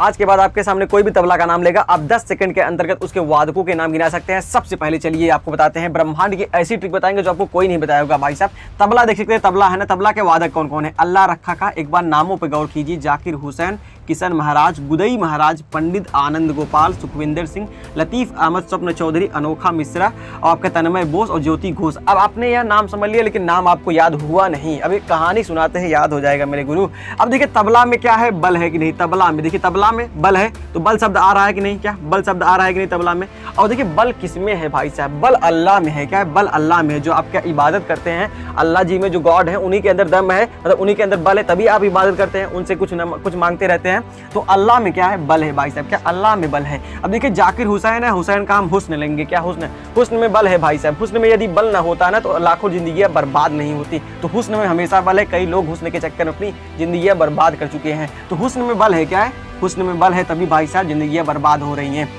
आज के बाद आपके सामने कोई भी तबला का नाम लेगा, आप 10 सेकंड के अंतर्गत उसके वादकों के नाम गिना सकते हैं। सबसे पहले चलिए आपको बताते हैं, ब्रह्मांड की ऐसी ट्रिक बताएंगे जो आपको कोई नहीं बताया होगा। भाई साहब तबला देख सकते हैं, तबला है ना, तबला के वादक कौन कौन है? अल्लाह रखा का, एक बार नामों पर गौर कीजिए, जाकिर हुसैन, किशन महाराज, गुदई महाराज, पंडित आनंद गोपाल, सुखविंदर सिंह, लतीफ अहमद, स्वप्न चौधरी, अनोखा मिश्रा और आपका तन्मय बोस और ज्योति घोष। अब आपने यह नाम समझ लिया लेकिन नाम आपको याद हुआ नहीं। अब एक कहानी सुनाते हैं, याद हो जाएगा मेरे गुरु। अब देखिए तबला में क्या है, बल है कि नहीं? तबला में देखिए, तबला में बल है तो बल शब्द आ रहा है कि नहीं? क्या बल शब्द आ रहा है कि नहीं तबला में? और देखिए बल किस में है भाई साहब? बल अल्लाह में है। क्या है? बल अल्लाह में है। जो आप क्या इबादत करते हैं, अल्लाह जी में जो गॉड है उन्हीं के अंदर दम है, मतलब उन्हीं के अंदर बल है, तभी आप इबादत करते हैं, उनसे कुछ मांगते रहते हैं। तो अल्लाह में क्या है? बल है भाई साहब। क्या अल्लाह में बल है? अब देखिए जाकिर हुसैन है, हुसैन का हम हुस्न लेंगे। क्या हुस्न? हुस्न में बल है भाई साहब। हुस्न में यदि बल ना होता ना तो लाखों जिंदगियां बर्बाद नहीं होती। तो हुस्न में हमेशा बल है। कई लोग हुस्न के चक्कर में अपनी जिंदगियां बर्बाद कर चुके हैं। तो हुस्न में बल है। क्या है? हुस्न में बल है, तभी भाई साहब जिंदगियां बर्बाद हो रही हैं।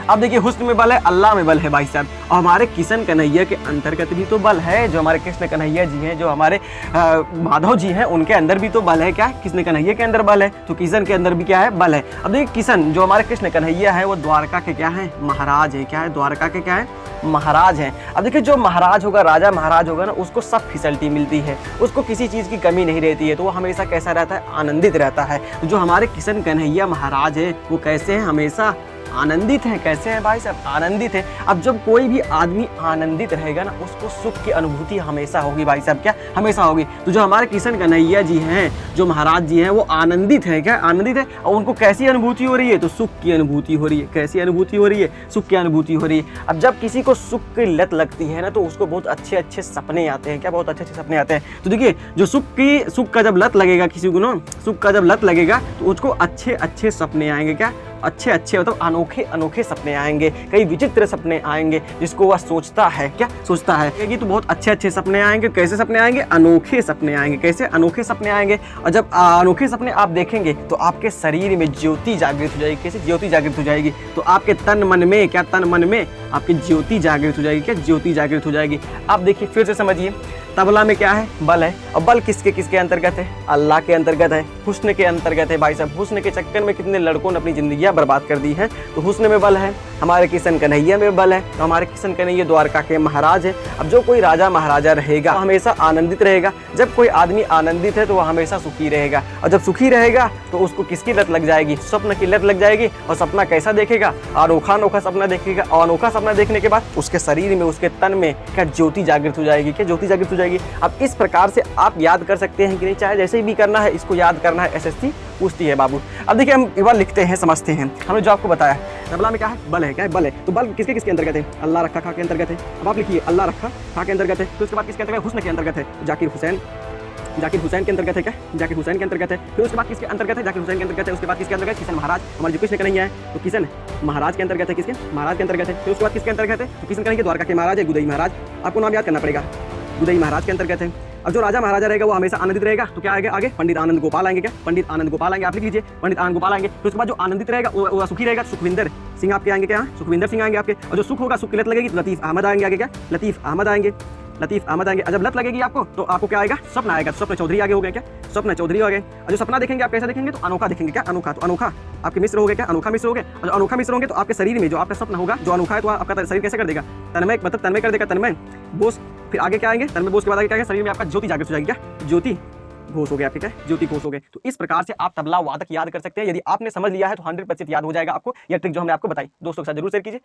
अब देखिए हुस्न में बल है, अल्लाह में बल है भाई साहब। और हमारे किशन कन्हैया के अंतर्गत भी तो बल है। जो हमारे कृष्ण कन्हैया जी हैं, जो हमारे माधव जी हैं, उनके अंदर भी तो बल है। क्या है? कृष्ण कन्हैया के अंदर बल है, तो किशन के अंदर भी क्या है? बल है। अब देखिए किशन जो हमारे कृष्ण कन्हैया है वो द्वारका के क्या है? महाराज है। क्या है? द्वारका के क्या है? महाराज हैं। अब देखिए जो महाराज होगा, राजा महाराज होगा ना, उसको सब फैसिलिटी मिलती है, उसको किसी चीज़ की कमी नहीं रहती है, तो वो हमेशा कैसा रहता है? आनंदित रहता है। जो हमारे किशन कन्हैया महाराज है वो कैसे हैं? हमेशा आनंदित हैं। कैसे हैं भाई साहब? आनंदित हैं। अब जब कोई भी आदमी आनंदित रहेगा ना, उसको सुख की अनुभूति हमेशा होगी भाई साहब। क्या? हमेशा होगी। तो जो हमारे किशन कन्हैया जी हैं, जो महाराज जी हैं, वो आनंदित हैं। क्या? आनंदित है। और उनको कैसी अनुभूति हो रही है? तो सुख की अनुभूति हो रही है। कैसी अनुभूति हो रही है? सुख की अनुभूति हो रही है। अब जब किसी को सुख की लत लगती है ना, तो उसको बहुत अच्छे अच्छे सपने आते हैं। क्या? बहुत अच्छे अच्छे सपने आते हैं। तो देखिए जो सुख का जब लत लगेगा किसी को ना, सुख का जब लत लगेगा तो उसको अच्छे अच्छे सपने आएंगे। क्या? अच्छे अच्छे मतलब अनोखे अनोखे सपने आएंगे, कई विचित्र सपने आएंगे, जिसको वह सोचता है। क्या सोचता है? कि तो बहुत अच्छे अच्छे सपने आएंगे। कैसे सपने आएंगे? अनोखे सपने आएंगे। कैसे? अनोखे सपने आएंगे। और जब अनोखे सपने आप देखेंगे तो आपके शरीर में ज्योति जागृत हो जाएगी। कैसे ज्योति जागृत हो जाएगी? तो आपके तन मन में, क्या तन मन में आपकी ज्योति जागृत हो जाएगी। क्या? ज्योति जागृत हो जाएगी। आप देखिए फिर से समझिए, तबला में क्या है? बल है। और बल किसके किसके अंतर्गत है? अल्लाह के अंतर्गत है, हुस्न के अंतर्गत है भाई साहब। हुस्न के चक्कर में कितने लड़कों ने अपनी जिंदगियां बर्बाद कर दी हैं। तो हुस्न में बल है, हमारे किशन कन्हैया में बल है। तो हमारे किशन कन्हैया द्वारका के महाराज है। अब जो कोई राजा महाराजा रहेगा हमेशा आनंदित रहेगा। जब कोई आदमी आनंदित है तो वह हमेशा सुखी रहेगा। और जब सुखी रहेगा तो उसको किसकी लत लग जाएगी? स्वप्न की लत लग जाएगी। और सपना कैसा देखेगा? अनोखा अनोखा सपना देखेगा। और अनोखा सपना देखने के बाद उसके शरीर में, उसके तन में क्या ज्योति जागृत हो जाएगी। क्या? ज्योति जागृत हो जाएगी। अब इस प्रकार से आप याद कर सकते हैं कि नहीं, चाहे जैसे भी करना है, इसको याद करना है, एसएससी पूछती है बाबू। अब देखिए हम एक बार लिखते हैं, समझते हैं। हमने जो आपको बताया तबला में क्या है? बल है। क्या है? बल है। तो बल किसके किसके अंतर्गत है? अल्लाह रखा खा के अंतर्गत है। अब आप लिखिए अल्लाह रखा खा के अंतर्गत है। तो उसके बाद किसके अंतर्गत? हुस्न के अंतर्गत है। जाकिर हुसैन के अंतर्गत है। क्या? जाकिर हुसैन के अंतर्गत है। फिर उसके बाद किसके अंतर्गत है? जाकिर हुसैन के अंतर्गत है। उसके बाद किसके अंतर्गत? किशन महाराज, हमारे जो कृष्ण कन्हैया है, तो किशन महाराज के अंतर्गत है। किसके? महाराज के अंतर्गत है। फिर उसके बाद किसके अंतर्गत है? तो किशन कन्हैया द्वारका के महाराज है, गुदई महाराज। आपको नाम याद करना पड़ेगा, गुदई महाराज के अंतर्गत है। अब जो राजा महाराजा रहेगा वो हमेशा आनंदित रहेगा। तो क्या आएगा आगे? पंडित आनंद गोपाल आएंगे। क्या? पंडित आनंद गोपाल आएंगे। आप लिख लीजिए पंडित आनंद गोपाल आएंगे। फिर उसके बाद जो आनंदित रहेगा वो सुखी रहेगा, सुखविंदर सिंह आपके आएंगे। क्या? सुखविंदर सिंह आएंगे आपके। और जो सुख होगा, सुख की लत लगेगी तो लतीफ अहमद आएंगे आगे। क्या? लतीफ अहमद आएंगे। लतीफ अहमद आएंगे। जब लत लगेगी आपको तो आपको क्या आएगा? स्वप्न आएगा। स्वप्न चौधरी आगे हो गए। क्या? स्वप्न चौधरी हो गए। और जो सपना देखेंगे आप कैसा देखेंगे? तो अनोखा देखेंगे। क्या? अनोखा। तो अनोखा आपके मिश्र हो गए। क्या? अनोखा मिश्र हो गए। और जो अनोखा मिश्र होंगे तो आपके शरीर में जो आपका स्वप्न होगा, जो अनोखा है, तो आपका शरीर कैसे कर देगा? तन्मय, मतलब तन्मय कर देगा। तन्मय बोस। फिर आगे क्या आएंगे? तन्मय बोस के बाद आगे क्या आएगा? शरीर में आपका ज्योति जागृत हो जाएगी। क्या? ज्योति घोष हो गया आपके। क्या? ज्योति घोष हो गए। तो इस प्रकार से आप तबला वादक याद कर सकते हैं। यदि आपने समझ लिया है तो 100% याद हो जाएगा आपको यह ट्रिक जो हमने आपको बताई। दोस्तों के साथ जरूर शेयर कीजिए।